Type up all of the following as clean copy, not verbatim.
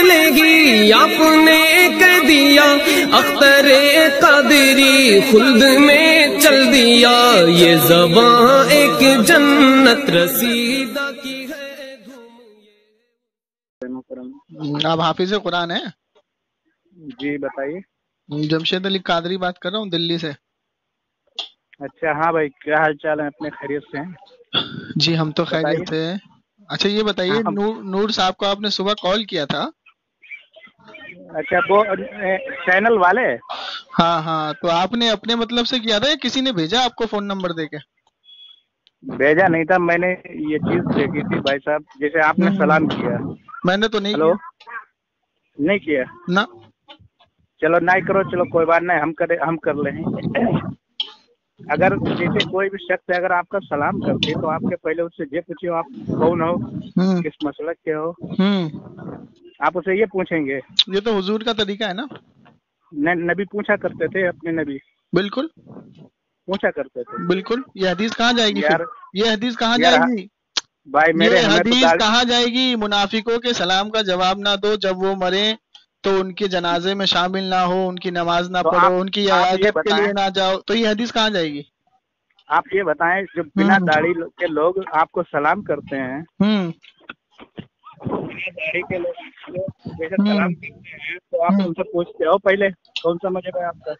ملے گی آپ نے کہہ دیا اختر قادری خلد میں چل دیا یہ زباں ایک جنت رسیدہ کی ہے آپ حافظ قرآن ہیں؟ جی بتائیے. جمشید علی قادری بات کر رہا ہوں دلی سے. اچھا ہاں بھائی کیا حال چال ہے؟ اپنے خیریت سے ہیں؟ جی ہم تو خیریت سے ہیں. اچھا یہ بتائیے ہاں. نور صاحب کو آپ نے صبح کال کیا تھا؟ اچھا وہ چینل والے؟ ہاں تو آپ نے اپنے مطلب سے کیا تھا یا کسی نے بھیجا آپ کو فون نمبر دے کے؟ بھیجا نہیں تھا، میں نے یہ چیز دیکھی تھی بھائی صاحب، جیسے آپ نے سلام کیا. میں نے تو نہیں ہلو کیا. نہیں کیا؟ نہ. چلو نہیں کرو، چلو کوئی بات نہیں، ہم کر لیں. اگر جیسے کوئی بھی شخص اگر آپ کا سلام کرتے تو آپ کے پہلے اس سے یہ پوچھیں آپ کون ہو، کس مسلک کے ہو، آپ اسے یہ پوچھیں گے. یہ تو حضور کا طریقہ ہے نا. نبی پوچھا کرتے تھے اپنے نبی، بالکل پوچھا کرتے تھے. بالکل. یہ حدیث کہاں جائے گی؟ یار یہ حدیث کہاں یار جائے گی؟ بھائی میرے یہ ہمیں تو حدیث کہاں جائے گی؟ منافقوں کے سلام کا جواب نہ دو، جب وہ مرے تو ان کے جنازے میں شامل نہ ہو، ان کی نماز نہ تو پڑھو، ان کی آپ یہ عیادت کے بتائیں، لیے نہ جاؤ. تو یہ حدیث کہاں جائے گی؟ آپ یہ بتائیں جو بنا داڑھی کے لوگ آپ کو سلام کرتے ہیں، بنا داڑھی کے لوگ جیسے سلام کرتے ہیں تو آپ ان سے پوچھتے ہو پہلے کون سا مذہب ہے آپ کا؟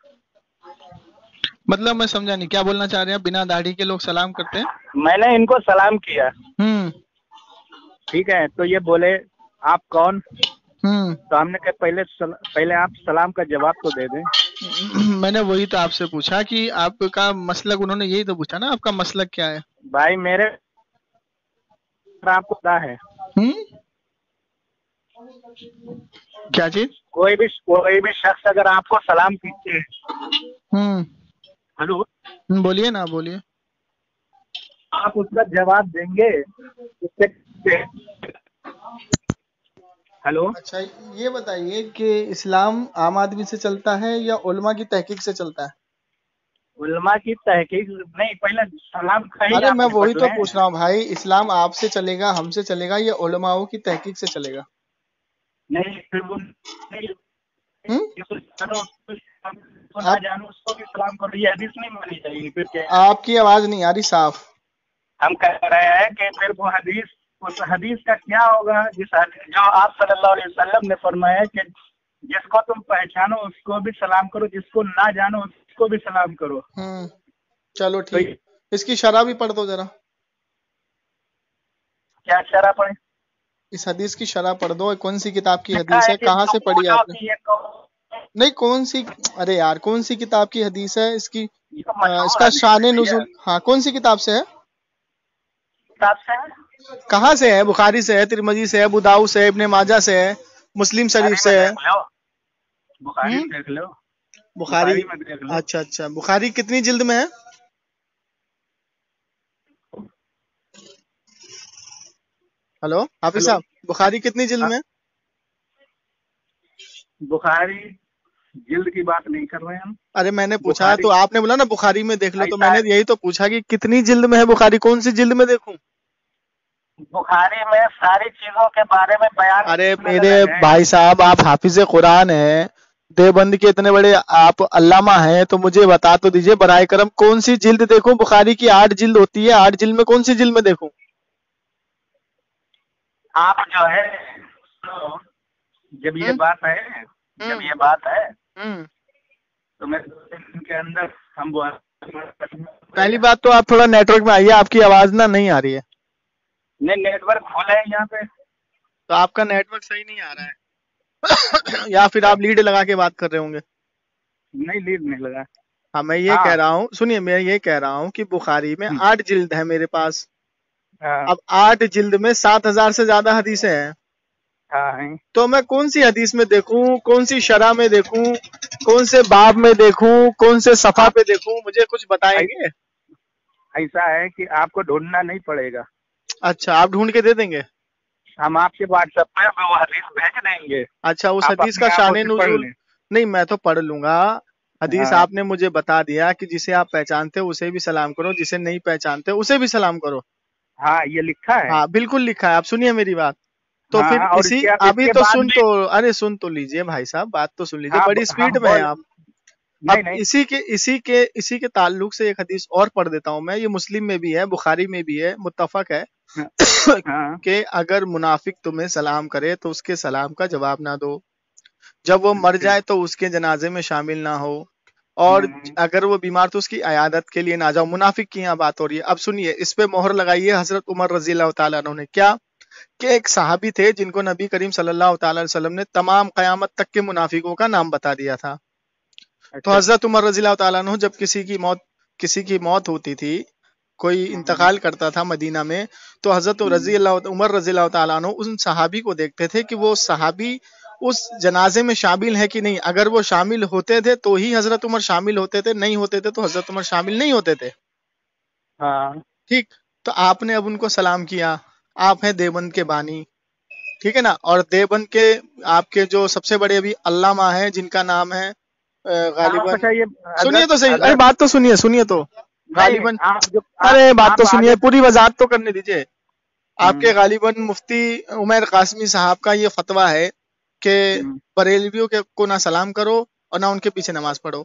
مطلب میں سمجھا نہیں، کیا بولنا چاہ رہے ہیں؟ بنا داڑھی کے لوگ سلام کرتے ہیں؟ میں نے ان کو سلام کیا، ٹھیک ہے، تو یہ بولے آپ کون؟ تو ہم نے کہا پہلے آپ سلام کا جواب تو دے دیں. میں نے وہی تو آپ سے پوچھا کہ آپ کا مسلک، انہوں نے یہی تو پوچھا نا آپ کا مسلک کیا ہے. بھائی میرے آپ کو پتا ہے کیا چیز؟ کوئی بھی شخص اگر آپ کو سلام کیجیے، ہلو بولیے نا بولیے. آپ اس کا جواب دیں گے ہلو. اچھا یہ بتائیے کہ اسلام عام آدمی سے چلتا ہے یا علماء کی تحقیق سے چلتا ہے؟ علماء کی تحقیق نہیں، پہلے سلام کا ہی ارے آپ میں نپٹ وہی تو لیں. پوچھ رہا ہوں بھائی، اسلام آپ سے چلے گا، ہم سے چلے گا یا علماؤں کی تحقیق سے چلے گا؟ نہیں پھر وہ جانو اس کو بھی سلام کرو، یہ حدیث نہیں مانی جائے گی. پھر کیا آپ کی آواز نہیں آ رہی صاف. ہم کہہ رہے ہیں کہ پھر وہ حدیث کا کیا ہوگا جو آپ صلی اللہ علیہ وسلم نے فرمایا کہ جس کو تم پہچانو اس کو بھی سلام کرو، جس کو نہ جانو اس کو بھی سلام کرو. چلو ٹھیک، اس کی شرح بھی پڑھ دو ذرا. کیا شرح پڑھیں؟ اس حدیث کی شرح پڑھ دو. کون سی کتاب کی حدیث ہے؟ کہاں سے پڑھی آپ نے؟ نہیں کون سی، ارے یار کون سی کتاب کی حدیث ہے اس کی؟ اس کا شان نزول ہاں کون سی کتاب سے ہے؟ کہاں سے ہے؟ بخاری سے ہے، ترمذی سے ہے، ابو داؤد سے ہے، ابن ماجہ سے ہے، مسلم شریف سے ہے. بخاری دیکھ لو. بخاری. اچھا بخاری کتنی جلد میں ہے؟ ہلو حافظ صاحب، بخاری کتنی جلد میں؟ بخاری جلد کی بات نہیں کر رہے ہم. ارے میں نے پوچھا تو آپ نے بولا نا بخاری میں دیکھ لو، تو میں نے یہی تو پوچھا کہ کتنی جلد میں ہے بخاری، کون سی جلد میں دیکھوں؟ بخاری میں ساری چیزوں کے بارے میں بیان. ارے میرے بھائی صاحب آپ حافظ قرآن ہیں، دیوبند کے اتنے بڑے آپ علامہ ہیں، تو مجھے بتا تو دیجئے برائے کرم کون سی جلد دیکھوں؟ بخاری کی 8 جلد ہوتی ہے، 8 جلد میں کون سی جلد میں دیکھوں؟ آپ جو ہے جب یہ بات ہے تو میں کے اندر ہم پہلی بات تو آپ تھوڑا نیٹ ورک میں آئیے، آپ کی آواز نہیں آ رہی ہے. نہیں نیٹ ورک کھولا ہے یہاں پہ. تو آپ کا نیٹ ورک صحیح نہیں آ رہا ہے یا پھر آپ لیڈ لگا کے بات کر رہے ہوں گے. نہیں لیڈ نہیں لگا. ہاں میں یہ کہہ رہا ہوں، سنیے میں یہ کہہ رہا ہوں کہ بخاری میں 8 جلد ہے میرے پاس. اب 8 جلد میں 7000 سے زیادہ حدیثیں ہیں. تو میں کون سی حدیث میں دیکھوں، کون سی شرح میں دیکھوں، کون سے باب میں دیکھوں، کون سے صفحہ پہ دیکھوں؟ مجھے کچھ بتائیں گے؟ ایسا ہے کہ آپ کو ڈھونڈنا نہیں پڑے گا. اچھا آپ ڈھونڈ کے دے دیں گے؟ ہم آپ کے واٹس ایپ پہ وہ حدیث بھیج دیں گے. اچھا اس حدیث کا شان نزول نہیں میں تو پڑھ لوں گا. حدیث آپ نے مجھے بتا دیا کہ جسے آپ پہچانتے ہو اسے بھی سلام کرو، جسے نہیں پہچانتے اسے بھی سلام کرو. ہاں یہ لکھا ہے. ہاں بالکل لکھا ہے. آپ سنیے میری بات. तो फिर इसी अभी तो सुन तो अरे सुन तो लीजिए भाई साहब, बात तो सुन लीजिए, बड़ी स्पीड में है आप। अब इसी के ताल्लुक से एक हदीस और पढ़ देता हूँ मैं, ये मुस्लिम में भी है, बुखारी में भी है, मुत्तफक है कि अगर मुनाफिक तुम्हें सलाम करे तो उसके सलाम का जवाब ना दो, जब वो मर जाए तो उसके जनाजे में शामिल ना हो, और अगर वो बीमार तो उसकी अयादत के लिए ना जाओ। मुनाफिक की यहाँ बात हो रही है। अब सुनिए, इस पे मोहर लगाइए हजरत उमर रजी अल्लाह तआला अन्हु ने क्या कि एक सहाबी थे जिनको नबी करीम सल्लल्लाहु अलैहि वसल्लम ने तमाम कयामत तक के मुनाफिकों का नाम बता दिया था। तो हजरत उमर रजी अल्लाह तआला अन्हु जब किसी की मौत होती थी, कोई इंतकाल करता था मदीना में, तो हजरत उमर रजी अल्लाह तआला अन्हु उन सहाबी को देखते थे कि वो सहाबी उस जनाजे में शामिल है कि नहीं। अगर वो शामिल होते थे तो ही हजरत उमर शामिल होते थे, नहीं होते थे तो हजरत उमर शामिल नहीं होते थे। ठीक, तो आपने अब उनको सलाम किया, आप हैं देवबंद के बानी, ठीक है ना, और देवबंद के आपके जो सबसे बड़े अभी अल्लामा है जिनका नाम है गालिबन, सुनिए तो सही, अरे बात तो सुनिए तो गालिबन, अरे बात तो सुनिए, पूरी वजाहत तो करने दीजिए। आपके गालिबन मुफ्ती उमर कासमी साहब का ये फतवा है कि बरेलवियों के को ना सलाम करो और ना उनके पीछे नमाज पढ़ो।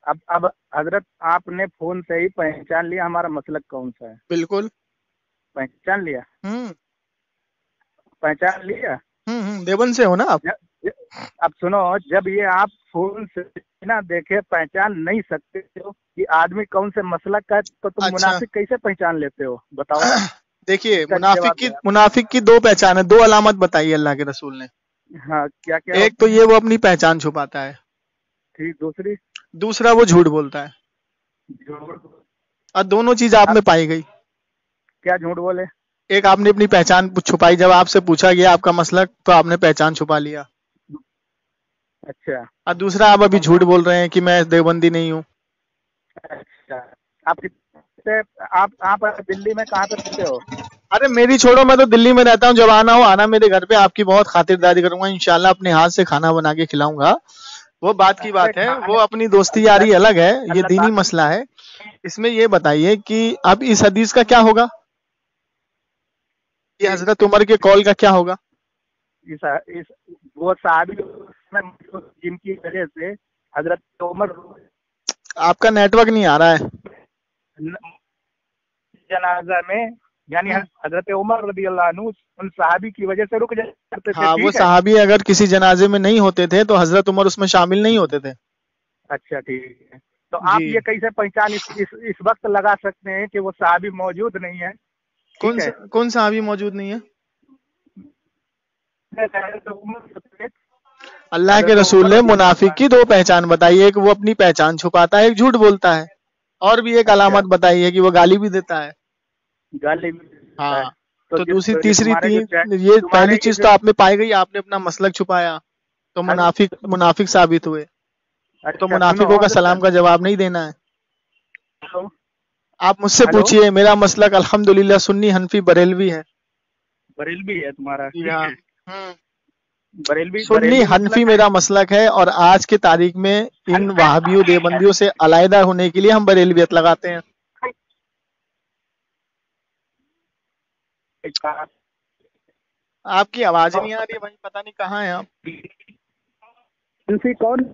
अब हजरत आपने फोन से ही पहचान लिया हमारा मसलक कौन सा है? बिल्कुल पहचान लिया। पहचान लिया। देवबंद से हो ना आप? अब सुनो, जब ये आप फोन से ना देखे पहचान नहीं सकते हो कि आदमी कौन से मसलक का है, तो तुम मुनाफिक कैसे पहचान लेते हो बताओ? देखिए, मुनाफिक की दो पहचान है, दो अलामत बताई अल्लाह के रसूल ने। हाँ, क्या क्या? एक तो ये वो अपनी पहचान छुपाता है, ठीक, दूसरा वो झूठ बोलता है। और दोनों चीज आप में पाई गई। क्या झूठ बोले? एक आपने अपनी पहचान छुपाई, जब आपसे पूछा गया आपका मसलक तो आपने पहचान छुपा लिया। अच्छा। और दूसरा आप अभी झूठ बोल रहे हैं कि मैं देवबंदी नहीं हूँ। अच्छा, आप दिल्ली में कहाँ पे रहते हो? अरे मेरी छोड़ो, मैं तो दिल्ली में रहता हूँ, जब आना हो आना मेरे घर पे, आपकी बहुत खातिरदारी करूंगा इंशाल्लाह, अपने हाथ से खाना बना के खिलाऊंगा। वो बात की बात है, वो अपनी दोस्ती यारी अलग है, ये दीनी मसला है। इसमें ये बताइए कि अब इस हदीस का क्या होगा, ये हजरत उमर के कॉल का क्या होगा? वो साहबी जिनकी वजह से हजरत उमर, आपका नेटवर्क नहीं आ रहा है जनाजा में, यानी हजरत उमर रज़ी अल्लाह अन्हु उन सहाबी की वजह से रुक जाते थे। हाँ, वो सहाबी अगर किसी जनाजे में नहीं होते थे तो हजरत उमर उसमें शामिल नहीं होते थे। अच्छा, ठीक है। तो आप ये कैसे पहचान इस वक्त लगा सकते हैं कि वो सहाबी मौजूद नहीं है? कौन सहाबी मौजूद नहीं है? अल्लाह के रसूल ने मुनाफिक की दो पहचान बताई है, एक वो अपनी पहचान छुपाता है, एक झूठ बोलता है, और भी एक अलामत बताई है कि वो गाली भी देता है। गाली? हाँ, तो दूसरी तीसरी ये पहली चीज तो आप में पाई गई, आपने अपना मसलक छुपाया तो मुनाफिक साबित हुए। तो मुनाफिकों का सलाम का जवाब नहीं देना है। आप मुझसे पूछिए, मेरा मसलक अल्हम्दुलिल्लाह सुन्नी हनफी बरेलवी है। बरेलवी है तुम्हारा? सुन्नी हनफी मेरा मसलक है, और आज के तारीख में इन वहाबियों देवबंदियों से अलहदा होने के लिए हम बरेलवियत लगाते हैं। आपकी आवाज नहीं आ रही भाई, पता नहीं कहाँ है आप। कौन?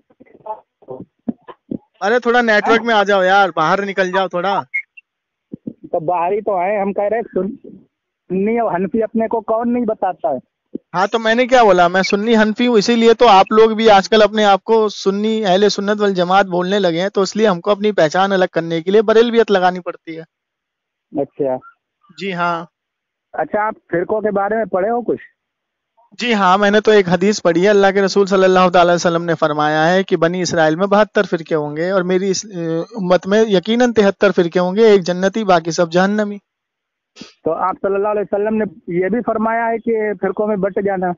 अरे थोड़ा नेटवर्क में आ जाओ यार, बाहर निकल जाओ थोड़ा। तो बाहर ही तो है, हम कह रहे सुन्नी और हनफी अपने को कौन नहीं बताता है? हाँ, तो मैंने क्या बोला, मैं सुन्नी हनफी हूँ, इसीलिए तो आप लोग भी आजकल अपने आप को सुन्नी अहले सुन्नत वल जमात बोलने लगे हैं, तो इसलिए हमको अपनी पहचान अलग करने के लिए बरेलवियत लगानी पड़ती है। अच्छा जी हाँ। अच्छा, आप फिरकों के बारे में पढ़े हो कुछ? जी हाँ, मैंने तो एक हदीस पढ़ी है, अल्लाह के रसूल सल्लल्लाहु अलैहि वसल्लम ने फरमाया है कि बनी इसराइल में 72 फिरके होंगे, और मेरी इस उम्मत में यकीनन 73 फिरके होंगे, एक जन्नती बाकी सब जहन्नमी। तो आप सल्लल्लाहु अलैहि वसल्लम ने ये भी फरमाया है कि फिरकों में बट जाना,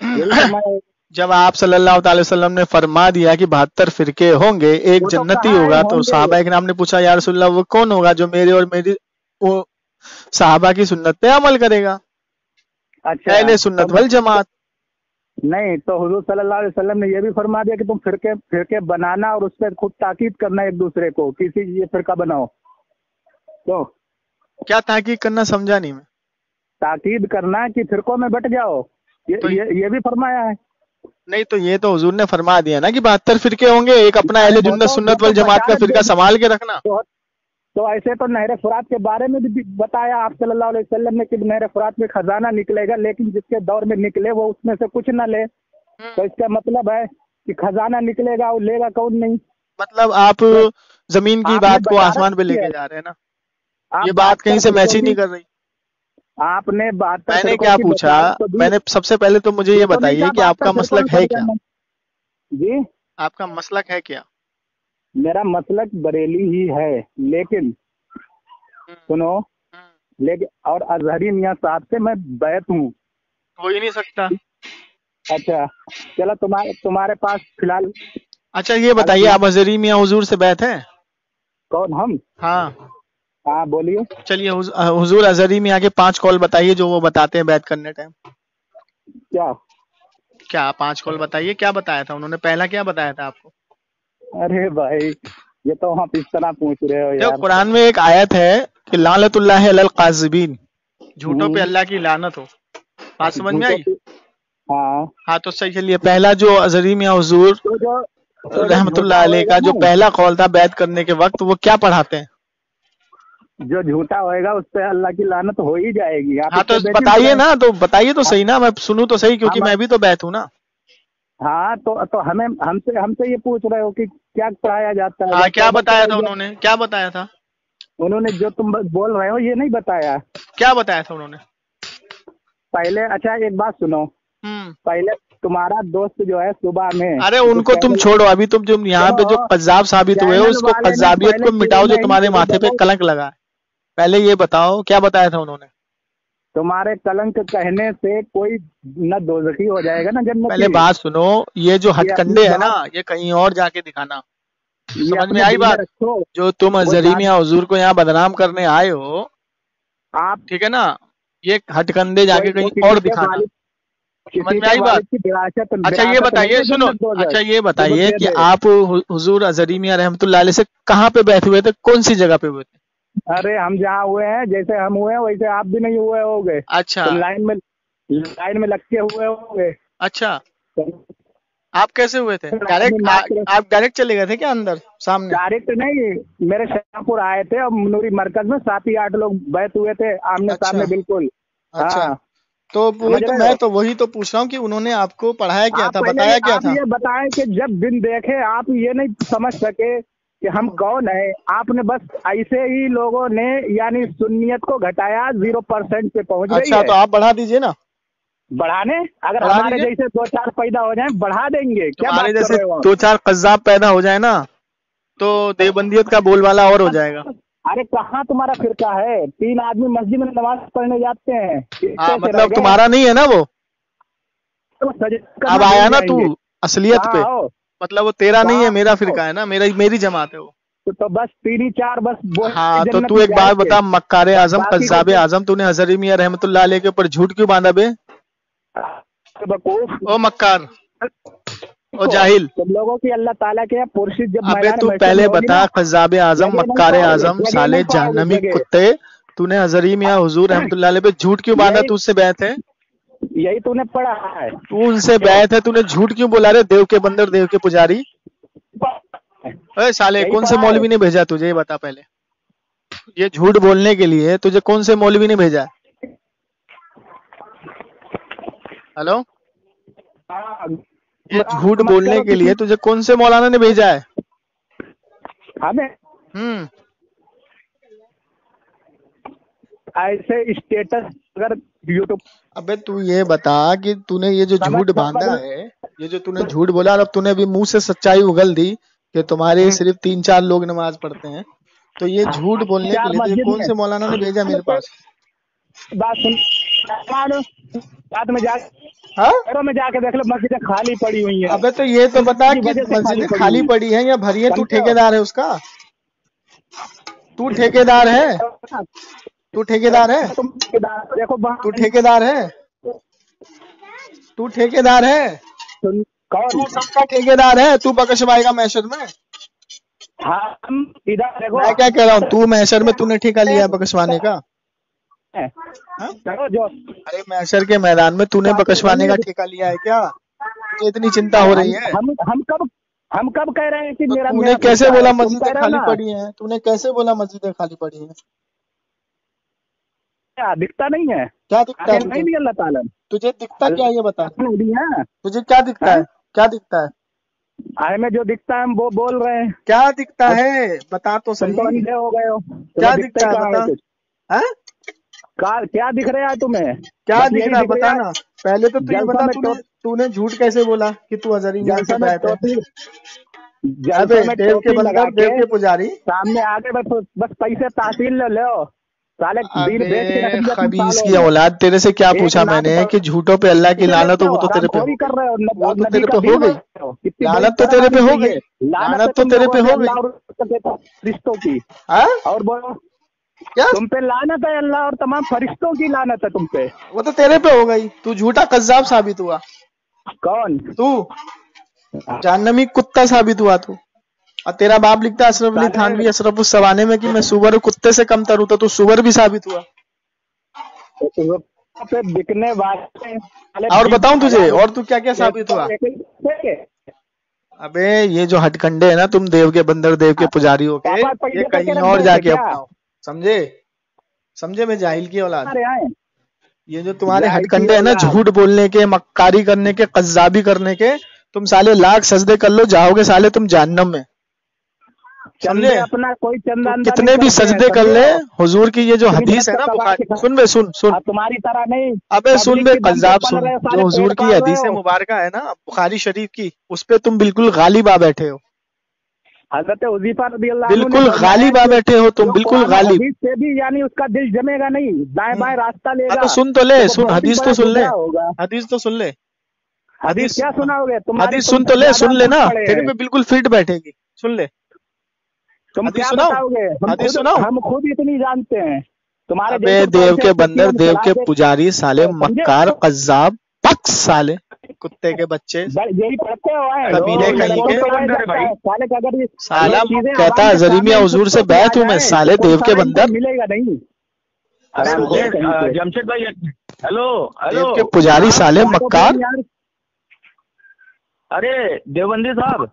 ये भी फरमाया है? जब आप सल्लल्लाहु अलैहि वसल्लम ने फरमा दिया कि 72 फिरके होंगे, एक जन्नती होगा, तो सहाबा इकराम ने पूछा, या रसूलल्लाह वो कौन होगा जो मेरे और मेरी वो सहाबा की सुन्नत पे अमल करेगा? अच्छा, अहले सुन्नत वल जमात। नहीं, तो हुजूर सल्लल्लाहु अलैहि वसल्लम ने ये भी फरमा दिया कि तुम फिरके बनाना और उस पर खुद ताकीद करना एक दूसरे को, किसी ये फिरका बनाओ। तो क्या ताकीद करना, समझा नहीं मैं। ताकीद करना कि फिरकों में बट जाओ। ये भी फरमाया है। नहीं तो ये तो हुजूर ने फरमा दिया ना कि 72 फिरके होंगे, एक अपना अहले सुन्नत सुन्नत वल जमात का फिरका संभाल के रखना। तो ऐसे तो नहर फुरात के बारे में भी बताया आप सल्लल्लाहु अलैहि वसल्लम ने कि नहर फुरात में खजाना निकलेगा, लेकिन जिसके दौर में निकले वो उसमें से कुछ न ले। तो इसका मतलब है कि खजाना निकलेगा और लेगा कौन नहीं। मतलब आप जमीन की बात को आसमान पे लेके जा रहे हैं ना, ये बात कहीं से मैच ही नहीं कर रही। आपने बात मैंने क्या पूछा, मैंने सबसे पहले तो मुझे ये बताइए कि आपका मसलक है क्या? जी आपका मसलक है क्या? मेरा मसलक बरेली ही है, लेकिन सुनो, लेकिन और अजहरी मियाँ साहब से मैं बैत हूँ। हो ही नहीं सकता। अच्छा चलो तुम्हारे पास फिलहाल। अच्छा ये बताइए, आप अजहरी मियाँ हुजूर से बैत है? कौन, हम? हाँ बोलिए। चलिए हुजूर अजहरी मियाँ के 5 कॉल बताइए जो वो बताते हैं बैत करने टाइम। क्या 5 कॉल बताइए, क्या बताया था उन्होंने? पहला क्या बताया था आपको? अरे भाई ये तो आप इस तरह पूछ रहे हो यार। कुरान में एक आयत है कि लानतुल्लाहि अलल काज़िबीन, झूठों पे अल्लाह की लानत हो। बात समझ में आई? हाँ तो सही। चलिए पहला जो अजहरी मियाँ हुजूर रहमतुल्लाह अलैह का जो पहला कॉल था बैत करने के वक्त, वो क्या पढ़ाते हैं? जो झूठा होएगा उस पे अल्लाह की लानत हो ही जाएगी। हाँ तो बताइए ना, तो बताइए तो सही ना, मैं सुनूं तो सही, क्योंकि मैं भी तो बैत हूँ ना। हाँ तो हमें हमसे ये पूछ रहे हो कि क्या पढ़ाया जाता है? हाँ क्या बताया था उन्होंने, क्या बताया था उन्होंने? जो तुम बोल रहे हो ये नहीं बताया। क्या बताया था उन्होंने पहले? अच्छा एक बात सुनो, पहले तुम्हारा दोस्त जो है सुबह में, अरे उनको तुम छोड़ो, अभी तुम जो यहाँ पे जो कज्जाब साबित हुए उसको कज्जाबियत को मिटाओ जो तुम्हारे माथे पे कलंक लगा है। पहले ये बताओ क्या बताया था उन्होंने? तुम्हारे कलंक कहने से कोई न दोज़खी हो जाएगा ना जन्नती। पहले बात सुनो, ये जो हथकंडे है ना, ये कहीं और जाके दिखाना। समझ में आई बात? जो तुम अजहरी मियाँ हुजूर को यहाँ बदनाम करने आए हो आप, ठीक है ना, ये हथकंडे जाके कहीं और दिखाना। समझ में आई बात? अच्छा ये बताइए, सुनो, अच्छा ये बताइए कि आप हुजूर अजहरी मियाँ रहमतुल्लाह अलैह से कहाँ पे बैठे हुए थे, कौन सी जगह पे हुए थे? अरे हम जहाँ हुए हैं, जैसे हम हुए हैं वैसे आप भी नहीं हुए होगे। अच्छा लाइन में लग के हुए होगे। अच्छा आप कैसे हुए थे? डायरेक्ट आप डायरेक्ट चले गए थे क्या अंदर सामने? डायरेक्ट नहीं, मेरे शाहपुर आए थे और नूरी मरकज में 7-8 लोग बैठ हुए थे आमने सामने बिल्कुल। अच्छा तो मैं तो वही तो पूछ रहा हूँ कि उन्होंने आपको पढ़ाया क्या था, बताया क्या था? ये बताएं कि जब दिन देखे आप ये नहीं समझ सके कि हम कौन है। आपने बस ऐसे ही लोगों ने यानी सुन्नियत को घटाया, 0% पे पहुंच गई है। अच्छा तो आप बढ़ा दीजिए ना। बढ़ाने अगर हमारे जैसे 2-4 पैदा हो जाए बढ़ा देंगे। क्या हमारे जैसे 2-4 कज्जाब पैदा हो जाए ना तो देवबंदियत का बोलबाला और हो जाएगा। अरे कहाँ तुम्हारा फिरका है? 3 आदमी मस्जिद में नमाज पढ़ने जाते हैं। मतलब तुम्हारा नहीं है ना वो? अब आया ना तू असलियत पे, मतलब वो तेरा नहीं है, मेरा फिरका है ना, मेरी जमात है वो। तो बस 3-4 बस। हाँ तो तू एक बात बता, मक्कार आजम कज्जाब आजम, तूने अजहरी मियाँ रहमतुल्लाह अलैह के ऊपर झूठ क्यों बांधा बे? ओ मक्कार, ओ जाहिल। तुम लोगों की अल्लाह ताला के पुरशी जब अबे तू पहले बता, कज्जाब आजम मक्कार आजम साले जहन्नमी कुत्ते, तूने अजहरी मियाँ हुजूर रहमतुल्लाह अलैह पे झूठ क्यों बांधा? तू उससे बैत है? यही तूने पढ़ा है। तू उनसे बैत है, तूने झूठ क्यों बोला रे? देव के बंदर, देव के पुजारी। अरे साले कौन से मौलवी ने भेजा तुझे, ये बता पहले। ये झूठ बोलने के लिए तुझे कौन से मौलवी ने भेजा? हेलो, ये झूठ बोलने के लिए तुझे कौन से मौलाना ने भेजा है? हमें ऐसे स्टेटस अगर यूट्यूब। अबे तू ये बता कि तूने ये जो झूठ बांधा है, ये जो तूने झूठ बोला, और अब तूने अभी मुंह से सच्चाई उगल दी कि तुम्हारे सिर्फ 3-4 लोग नमाज पढ़ते हैं, तो ये झूठ बोलने के लिए तुझे कौन से मौलाना ने भेजा मेरे पास? बात सुन, रात में घरों में जाके देख लो, मस्जिदें खाली पड़ी हुई हैं। अबे तो ये तो बता कि मस्जिदें खाली पड़ी हैं या भरी है? तू ठेकेदार है उसका? तू ठेकेदार है? तू ठेकेदार है? देखो तू ठेकेदार है? तू ठेकेदार है? तू सबका ठेकेदार है? तू बकशवाएगा महशर में? हाँ, हम इधर देखो। मैं क्या कह रहा हूँ, तू महशर में तूने ठेका लिया बकशवाने का? करो जो। अरे मैशर के मैदान में तूने बकशवाने का ठेका लिया है क्या? तुझे इतनी चिंता हो रही है? हम कब कह रहे हैं कि मेरा तूने कैसे बोला मस्जिदें खाली पड़ी हैं? तूने कैसे बोला मस्जिदें खाली पड़ी हैं? क्या दिखता नहीं है? क्या दिखता है? नहीं दिया अल्लाह ताला। तुझे दिखता क्या ये बता? है तुझे क्या दिखता है? क्या दिखता है? आए में जो दिखता है हम वो बोल रहे हैं। क्या दिखता है बता तो सही। तुम अंधे हो गए हो। क्या दिखता है बता? क्या दिख रहा है तुम्हें? क्या दिख रहा है बता ना। पहले तो तू ये बता, तूने झूठ कैसे बोला कि तू अजहरी नियाज़ से बैठ है? देव के बंदर, देव के पुजारी सामने आगे बस पैसे तहसील लो साले। खबीस की औलाद, तेरे से क्या पूछा मैंने कि झूठों पे अल्लाह की लानत हो, वो तो तेरे पे कर रहे हो। वो तो तेरे पे हो गई। लानत तो तेरे पे हो गई। लानत तो तेरे पे हो गई रिश्तों की। और बोलो क्या तुम पे लानत है? अल्लाह और तमाम फरिश्तों की लानत है तुम पे। वो तो तेरे पे हो गई। तू झूठा कज्जाब साबित हुआ। कौन? तू जहन्नमी कुत्ता साबित हुआ तू। और तेरा बाप लिखता है अशरफ अली थानवी अशरफ उस सवाने में कि मैं सुवर कुत्ते से कम तरू, तो तू सुवर भी साबित हुआ। बिकने वाले और बताऊं तुझे और तू क्या क्या साबित हुआ? अबे ये जो हटकंडे है ना, तुम देव के बंदर, देव के पुजारी हो के, ये कहीं और जाके अपनाओ। समझे? समझे मैं जाहिल की औलाद। ये जो तुम्हारे हटकंडे है ना, झूठ बोलने के, मक्कारी करने के, कज्जाबी करने के, तुम साले लाख सजदे कर लो, जाओगे साले तुम जहन्नम में। समझे? अपना कोई चंदा कितने भी सजदे कर ले, हुजूर की ये जो हदीस है ना बुखारी, सुन बे सुन तुम्हारी तरह नहीं। अबे सुन बे कज्जाब सुन, जो हुजूर की हदीस मुबारक है ना बुखारी शरीफ की, उस पे तुम बिल्कुल गालिब आ बैठे हो। हज़रत हुज़ैफा रज़ियल्लाहु बिल्कुल गालिब आ बैठे हो तुम, बिल्कुल गालिब। से भी यानी उसका दिल जमेगा नहीं, दाएं बाएं रास्ता लेगा। तो सुन तो ले, सुन हदीस तो सुन ले, हदीस तो सुन ले। हदीस क्या सुनाओगे तुम? हदीस सुन तो ले, सुन ले ना, तेरे पे बिल्कुल फिट बैठेगी। सुन ले, तुम क्या बताओगे? हदीस सुनाओ। हम खुद इतनी जानते हैं तुम्हारे। अबे देव के बंदर, देव के पुजारी, साले मक्कार, कज्जाब, पक साले कुत्ते के बच्चे, यही पढ़ते हो कमीने कहीं के। साले साला कहता है जरीमिया हुजूर से बैठ हूँ मैं, साले देव के बंदर। मिलेगा नहीं। जमशेद भाई हेलो देव के पुजारी साले मक्कार। अरे देवबंदी साहब